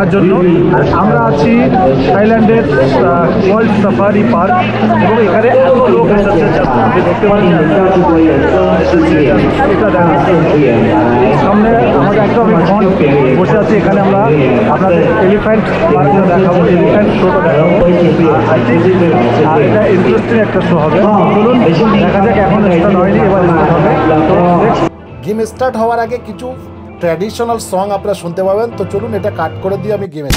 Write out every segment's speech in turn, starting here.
দেখার জন্য। আর আমরা আছি থাইল্যান্ডের ওয়ার্ল্ড সাফারি পার্ক এবং এখানে এত লোক এসেছে আপনি দেখতে পাচ্ছেন। এটা সামনে আমাদের একদম বসে আছি, এখানে আমরা আপনাদের এলিফ্যান্ট পার্কটা দেখাবো, এলিফ্যান্ট শোটা দেখাবো। আর এটা ইন্টারেস্টিং একটা শো হবে। চলুন দেখা যাক, এখন স্টার্ট হয়নি, এবার স্টার্ট হবে। গেম স্টার্ট হওয়ার আগে কিছু ট্র্যাডিশনাল সং আপনারা শুনতে পাবেন। তো চলুন এটা কাট করে দিয়ে আমি গেমে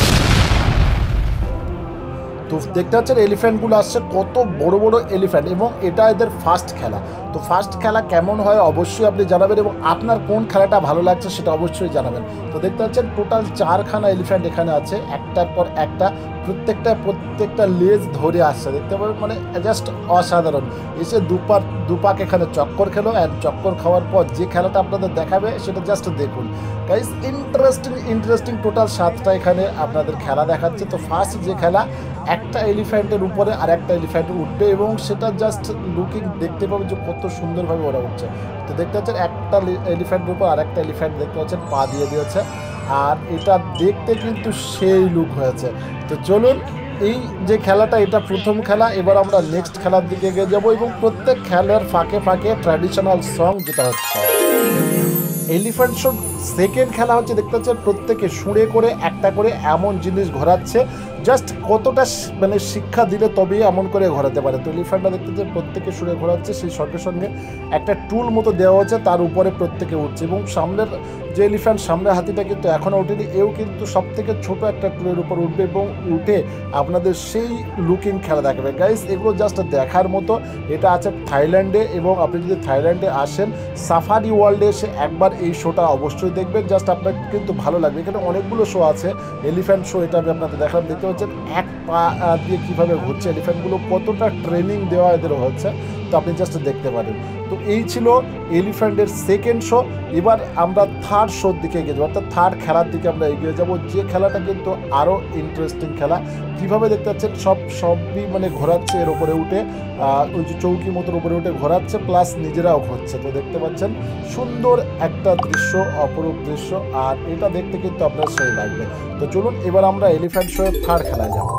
তো দেখতে পাচ্ছেন এলিফ্যান্টগুলো আসছে, কত বড় বড় এলিফ্যান্ট, এবং এটা এদের ফার্স্ট খেলা। তো ফার্স্ট খেলা কেমন হয় অবশ্যই আপনি জানাবেন, এবং আপনার কোন খেলাটা ভালো লাগছে সেটা অবশ্যই জানাবেন। তো দেখতে পাচ্ছেন টোটাল 4খানা এলিফ্যান্ট এখানে আছে, একটার পর একটা, প্রত্যেকটা লেজ ধরে আসছে, দেখতে পাবেন, মানে জাস্ট অসাধারণ। এসে দুপাক এখানে চক্কর খেলো, অ্যান্ড চক্কর খাওয়ার পর যে খেলাটা আপনাদের দেখাবে সেটা জাস্ট দেখুন গাইস। ইন্টারেস্টিং টোটাল 7টা এখানে আপনাদের খেলা দেখাচ্ছে। তো ফার্স্ট যে খেলা, একটা এলিফ্যান্টের উপরে আর একটা এলিফ্যান্ট উঠবে, এবং সেটা জাস্ট লুকিং দেখতে পাবেন যে কত সুন্দরভাবে ওরা উঠছে। তো দেখতে পাচ্ছেন একটা এলিফ্যান্টের উপর আর একটা এলিফ্যান্ট দেখতে পাচ্ছেন পা দিয়ে দিয়েছে, আর এটা দেখতে কিন্তু সেই লুক হয়েছে। তো চলুন, এই যে খেলাটা এটা প্রথম খেলা, এবার আমরা নেক্সট খেলার দিকে এগিয়ে যাবো, এবং প্রত্যেক খেলার ফাঁকে ফাঁকে ট্র্যাডিশনাল সং যেটা হচ্ছে। এলিফ্যান্ট শো সেকেন্ড খেলা হচ্ছে, দেখতে পাচ্ছেন প্রত্যেকে সুরে করে একটা করে এমন জিনিস ঘোরাচ্ছে, জাস্ট কতটা মানে শিক্ষা দিলে তবেই এমন করে ঘোরাতে পারে। তো এলিফ্যান্টটা দেখতে পাচ্ছেন প্রত্যেকে সুরে ঘোরাচ্ছে, সেই সঙ্গে সঙ্গে একটা টুল মতো দেওয়া হচ্ছে, তার উপরে প্রত্যেকে উঠছে, এবং সামনের যে এলিফ্যান্ট, সামনের হাতিটা কিন্তু এখনও ওঠেনি, এও কিন্তু সব থেকে ছোটো একটা টুলের উপর উঠবে, এবং উঠে আপনাদের সেই লুকিং খেলা দেখাবে গাইস। এগুলো জাস্ট দেখার মতো। এটা আছে থাইল্যান্ডে, এবং আপনি যদি থাইল্যান্ডে আসেন সাফারি ওয়ার্ল্ডে এসে একবার এই শোটা অবশ্যই দেখবেন, জাস্ট আপনার কিন্তু ভালো লাগবে। এখানে অনেকগুলো শো আছে, এলিফ্যান্ট শো এটা আমি আপনাদের দেখালাম। দেখতে পাচ্ছেন এক পা দিয়ে কীভাবে ঘুরছে এলিফ্যান্টগুলো, কতটা ট্রেনিং দেওয়া এদের হচ্ছে, তো আপনি জাস্ট দেখতে পারেন। তো এই ছিল এলিফ্যান্টের সেকেন্ড শো। এবার আমরা থার্ড শোর দিকে এগিয়ে যাবো, অর্থাৎ থার্ড খেলার দিকে আমরা এগিয়ে যাবো, যে খেলাটা কিন্তু আরও ইন্টারেস্টিং খেলা। কীভাবে দেখতে পাচ্ছেন সবই মানে ঘোরাচ্ছে এর উপরে উঠে, ওই যে চৌকি মতোর উপরে উঠে ঘোরাচ্ছে, প্লাস নিজেরাও ঘুরছে। তো দেখতে পাচ্ছেন সুন্দর একটা দৃশ্য, অপরূপ দৃশ্য, আর এটা দেখতে কিন্তু আপনার সেই লাগবে। তো চলুন এবার আমরা এলিফ্যান্ট শোয়ের থার্ড খেলায় যাবো।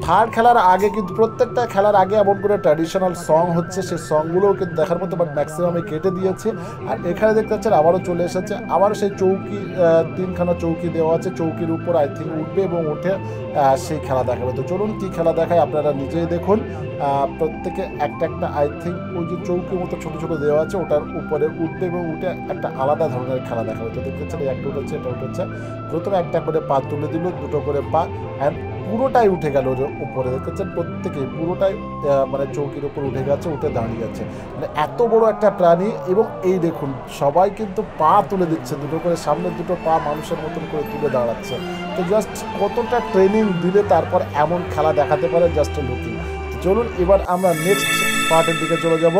থার্ড খেলার আগে কিন্তু প্রত্যেকটা খেলার আগে এমন করে ট্র্যাডিশনাল সং হচ্ছে, সেই সংগুলোও কিন্তু দেখার মতো, বাট ম্যাক্সিমাম আমি কেটে দিয়েছি। আর এখানে দেখতে পাচ্ছেন আবারও চলে এসেছে, আবারও সেই চৌকি, 3খানা চৌকি দেওয়া আছে, চৌকির উপর আই থিঙ্ক উঠবে এবং উঠে সেই খেলা দেখাবে। তো চলুন কী খেলা দেখায় আপনারা নিজেই দেখুন। প্রত্যেকে একটা আই থিঙ্ক ওই যে চৌকির মতো ছোটো ছোটো দেওয়া আছে, ওটার উপরে উঠবে এবং উঠে একটা আলাদা ধরনের খেলা দেখাবে। তো দেখতে পাচ্ছেন একটা উঠেছে, এটা উঠেছে, প্রথমে একটা করে পা তুলে দিল, দুটো করে পা, অ্যান্ড পুরোটাই উঠে গেল উপরে। দেখেছেন প্রত্যেকেই পুরোটাই মানে চৌকির উপর উঠে গেছে, উঠে দাঁড়িয়ে আছে, মানে এত বড় একটা প্রাণী। এবং এই দেখুন সবাই কিন্তু পা তুলে দিচ্ছে, দুটো করে, সামনের দুটো পা মানুষের মতন করে তুলে দাঁড়াচ্ছে। তো জাস্ট কতটা ট্রেনিং দিলে তারপর এমন খেলা দেখাতে পারে, জাস্ট লুকিং। চলুন এবার আমরা নেক্সট পার্টের দিকে চলে যাব।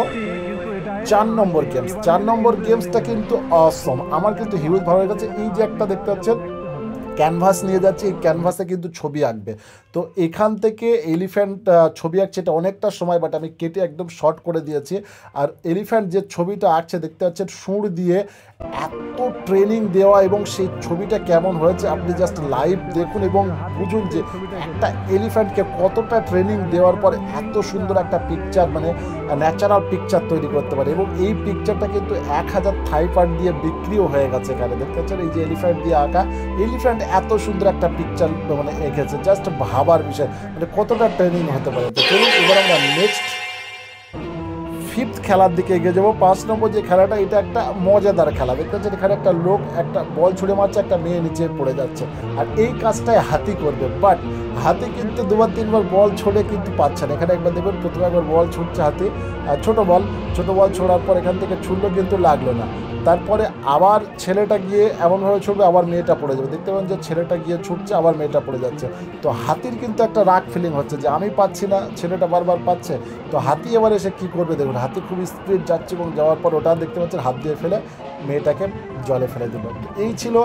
4 নম্বর গেমস। 4 নম্বর গেমসটা কিন্তু অসম, আমার কিন্তু হিউজ ভালো লেগেছে। এই যে একটা দেখতে পাচ্ছেন ক্যানভাস নিয়ে যাচ্ছে, এই ক্যানভাসে কিন্তু ছবি আঁকবে। তো এখান থেকে এলিফ্যান্ট ছবি আঁকছে, এটা অনেকটা সময়, বাট আমি কেটে একদম শর্ট করে দিয়েছি। আর এলিফ্যান্ট যে ছবিটা আঁকছে দেখতে পাচ্ছেন সুর দিয়ে এত ট্রেনিং দেওয়া, এবং সেই ছবিটা কেমন হয়েছে আপনি জাস্ট লাইভ দেখুন এবং বুঝুন যে একটা এলিফ্যান্টকে কতটা ট্রেনিং দেওয়ার পর এত সুন্দর একটা পিকচার, মানে ন্যাচারাল পিকচার তৈরি করতে পারে। এবং এই পিকচারটা কিন্তু 1000 থাই পার্ট দিয়ে বিক্রিও হয়ে গেছে এখানে। দেখতে পাচ্ছেন এই যে এলিফ্যান্ট দিয়ে আঁকা, এলিফ্যান্ট এত সুন্দর একটা পিকচার মানে এঁকেছে, জাস্ট ভাবার বিষয়, মানে কতটা ট্রেনিং হতে পারে। তো চলুন এবার আমরা নেক্সট 5th খেলার দিকে এগিয়ে যাবো। 5 নম্বর যে খেলাটা, এটা একটা মজাদার খেলা। দেখতে পাচ্ছেন এখানে একটা লোক একটা বল ছুঁড়ে মারছে, একটা মেয়ে নিচে পড়ে যাচ্ছে, আর এই কাজটাই হাতি করবে, বাট হাতি কিন্তু 2-3বার বল ছুঁড়ে কিন্তু পাচ্ছে না। এখানে একবার দেখবেন প্রথমে একবার বল ছুটছে হাতি, ছোট বল ছোড়ার পর এখান থেকে ছুটলো কিন্তু লাগলো না, তারপরে আবার ছেলেটা গিয়ে এমনভাবে ছুটবে, আবার মেয়েটা পড়ে যাবে। দেখতে পাবেন যে ছেলেটা গিয়ে ছুটছে, আবার মেয়েটা পড়ে যাচ্ছে। তো হাতির কিন্তু একটা রাগ ফিলিং হচ্ছে যে আমি পাচ্ছি না, ছেলেটা বারবার পাচ্ছে। তো হাতি এবার এসে কী করবে দেখুন, হাতি খুব স্পিড যাচ্ছে, এবং যাওয়ার পর ওটা দেখতে পাচ্ছেন হাত দিয়ে ফেলে মেয়েটাকে জলে ফেলে দিল। এই ছিল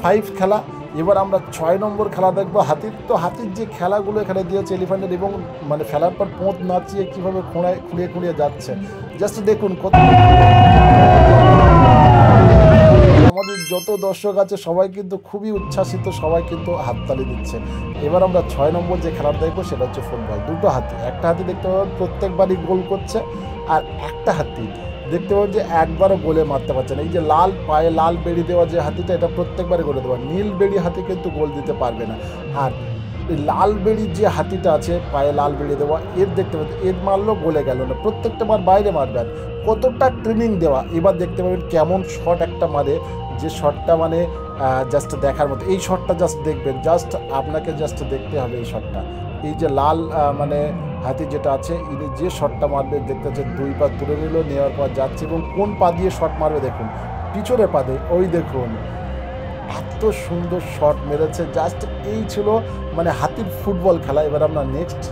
5 খেলা। এবার আমরা 6 নম্বর খেলা দেখবো হাতির। তো হাতির যে খেলাগুলো এখানে দিয়েছে এলিফ্যান্টের, এবং মানে ফেলার পর পোঁত নাচিয়ে কীভাবে খুঁড়িয়ে যাচ্ছে, জাস্ট দেখুন কত আমাদের যত দর্শক আছে সবাই কিন্তু খুবই উচ্ছ্বাসিত, সবাই কিন্তু হাততালি দিচ্ছে। এবার আমরা 6 নম্বর যে খেলাটা দেখবো সেটা হচ্ছে ফুটবল। দুটো হাতি, একটা হাতি দেখতে পাবেন প্রত্যেকবারই গোল করছে, আর একটা হাতি দেখতে পাবেন যে একবারও গোলে মারতে পারছে না। এই যে লাল পায়ে লাল বেড়ি দেওয়া যে হাতিটা, এটা প্রত্যেকবারে গোলে দেওয়া। নীল বেড়ি হাতি কিন্তু গোল দিতে পারবে না। আর এই লাল বেড়ির যে হাতিটা আছে পায়ে লাল বেড়ি দেওয়া, এর দেখতে পাবেন এর মারলেও গোলে গেল না, প্রত্যেকটা বার বাইরে মারবেন। কতটা ট্রেনিং দেওয়া। এবার দেখতে পাবেন কেমন শট একটা মারে, যে শটটা মানে জাস্ট দেখার মতো। এই শটটা জাস্ট দেখবেন, জাস্ট আপনাকে জাস্ট দেখতে হবে এই শটটা। এই যে লাল মানে হাতি যেটা আছে, ইনি যে শটটা মারবে দেখতে হচ্ছে 2 পা তুলে নিল, নেওয়ার পর যাচ্ছে এবং কোন পা দিয়ে শট মারবে দেখুন, পিছনের পা দিয়ে। ওই দেখুন এত সুন্দর শট মেরেছে। জাস্ট এই ছিল মানে হাতির ফুটবল খেলা। এবার আমরা নেক্সট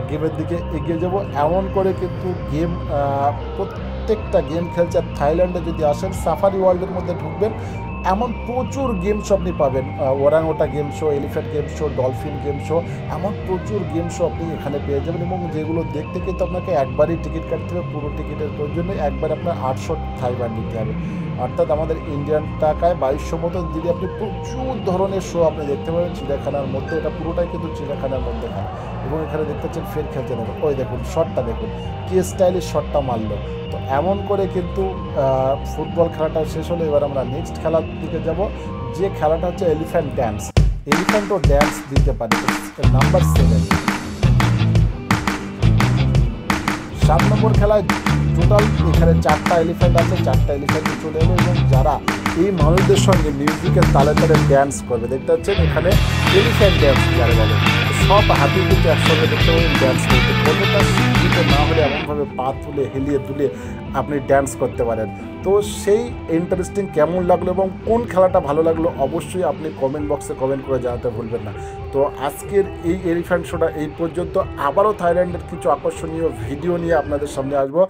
গেমের দিকে এগিয়ে যাব। এমন করে কিন্তু গেম প্রত্যেকটা গেম খেলছে। আর থাইল্যান্ডে যদি আসেন সাফারি ওয়ার্ল্ডের মধ্যে ঢুকবেন, এমন প্রচুর গেম শো আপনি পাবেন। Orangutan game show, elephant game show, dolphin game show, এমন প্রচুর গেম শো আপনি এখানে পেয়ে যাবেন। এবং যেগুলো দেখতে কিন্তু আপনাকে একবারই টিকিট কাটতে হবে, পুরো টিকিটের প্রয়োজন নেই। একবার আপনার 800 থাই বাট দিতে হবে, অর্থাৎ আমাদের ইন্ডিয়ান টাকায় 2200 মতন দিলে আপনি প্রচুর ধরনের শো আপনি দেখতে পাবেন চিড়িয়াখানার মধ্যে। এটা পুরোটাই কিন্তু চিড়িয়াখানার মধ্যে খেলা। এবং এখানে দেখতে পাচ্ছেন ফের খেলতে দেবেন। ওই দেখুন শটটা দেখুন, কি স্টাইলিশ শটটা মারলো। তো এমন করে কিন্তু ফুটবল খেলাটা শেষ হলো। এবার আমরা নেক্সট খেলার দিকে যাব, যে খেলাটা হচ্ছে এলিফ্যান্ট ড্যান্স। এলিফ্যান্টও ড্যান্স দিতে পারে। নাম্বার 7 7 নম্বর খেলায় টোটাল এখানে 4টা এলিফ্যান্ট আছে, 4টা এলিফ্যান্টে চলে এলো এবং যারা এই মানুষদের সঙ্গে মিউজিকের তালে তালে ড্যান্স করবে। দেখতে পাচ্ছেন এখানে এলিফ্যান্ট ড্যান্স যারা বলে, সব হাতি কিন্তু একসঙ্গে দেখতে পাবেন ড্যান্স করতে। কতটা শিক্ষিত না হলে এমনভাবে পা তুলে হেলিয়ে তুলে আপনি ড্যান্স করতে পারেন। তো সেই ইন্টারেস্টিং কেমন লাগলো এবং কোন খেলাটা ভালো লাগলো অবশ্যই আপনি কমেন্ট বক্সে কমেন্ট করে জানাতে ভুলবেন না। তো আজকের এই এলিফ্যান্ট শোটা এই পর্যন্ত। আবারও থাইল্যান্ডের কিছু আকর্ষণীয় ভিডিও নিয়ে আপনাদের সামনে আসবো।